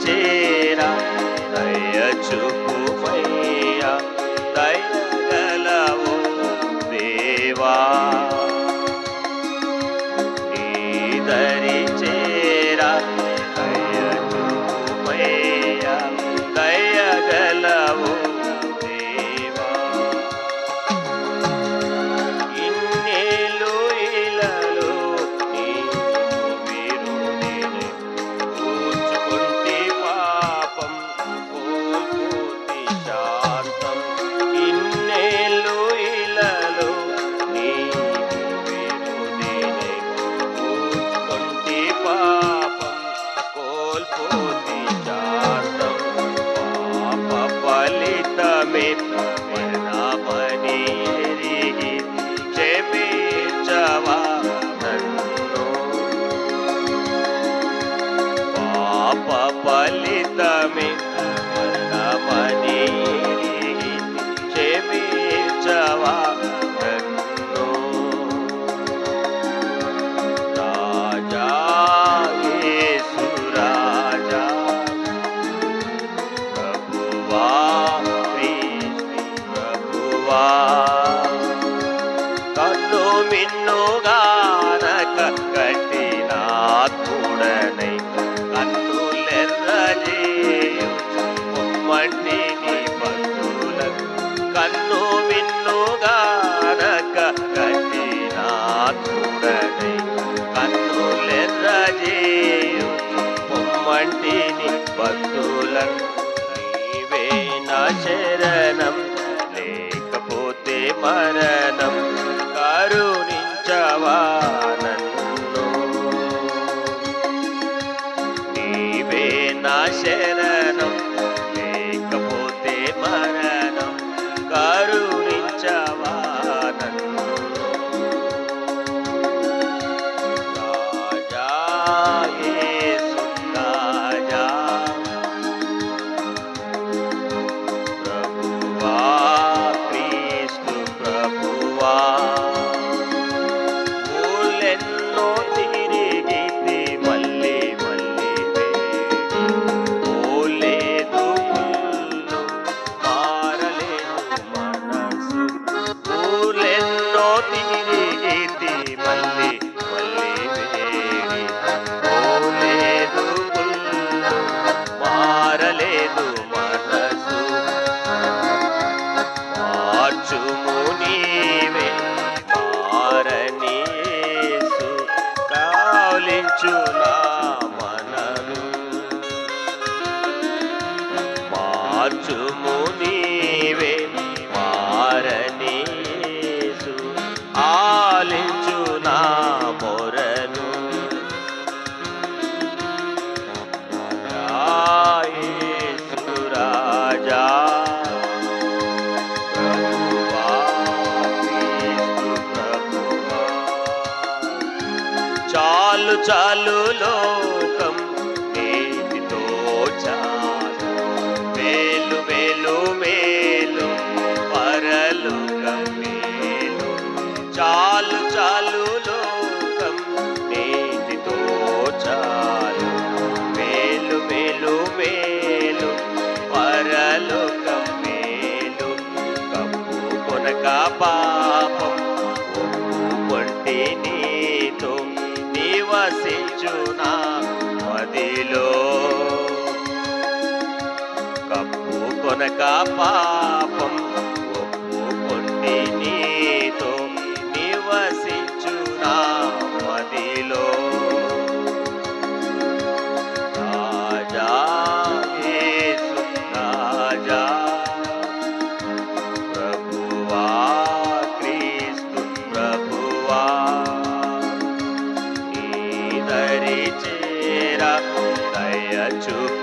చేరా దయ చూపుమయ్యా దయగలవు దేవా నీ దరి చేరా దయ చూపుమయ్యా దయగలవు దేవా ఇన్నేళ్ళు ఇలలో నీకు విరోధిని కూర్చుకుంటే పాపం కోల్పోతే శాంతం ఇన్నేళ్ళు ఇలలో నీకు విరోధిని కూర్చుకుంటే పాపం కోల్పోతే శాంతం పాప ఫలితమే మరణమని ఎరిగి క్షమించవా నన్ను పాప ఫలితమే మరణమని ఎరిగి క్షమించవా నన్ను రాజా యేసు రాజా ప్రభువా క్రీస్తు ప్రభువా కన్ను మిన్నుగానక కఠినాత్ముడనై కన్నులెర్రజేయు పొమ్మంటిని భక్తులకు కన్ను మిన్నుగానక కఠినాత్ముడనై కన్నులెర్రజేయు పొమ్మంటిని భక్తులకు నీవే నా శరణం లేకపోతే మరణం కరుణించవా నన్ను నీవే నా శరణం లేకపోతే మరణం కరుణించవా నన్ను రాజా యేసు రాజా ప్రభువా క్రీస్తు ప్రభువా ఊళ్ళెన్నో తిరిగితి మళ్ళీ మళ్ళీ వేడి ఓలేదు ముళ్ళు మారలేదు మనసు ఊళ్ళెన్నో తిరిగితి మళ్ళీ మళ్ళీ వేడి ఓలేదు ముళ్ళు మారలేదు మనసు మార్చుము నీవే మారని యేసు కావలించు నా మనను మార్చుము నీవే మారని యేసు ఆలించు నా మొరను యేసు రాజా ప్రభువా క్రీస్తు ప్రభువా చాలు చాలు లోకం నీతితో చాలు మేలు మేలు మేలు పరలోకం మేలు చాలు చాలు లోకం నీతితో చాలు మేలు మేలు మేలు పరలోకం మేలు కప్పు కొనక పాపం ఒప్పుకొంటి నీతో నివసించునా మదిలో కప్పు కొనక పాపం ఒప్పుకొంటి నీతో నివసించునా మదిలో రాజా యేసు రాజా ప్రభువా క్రీస్తు ప్రభువా నీ దరి చేరా దయ చూపు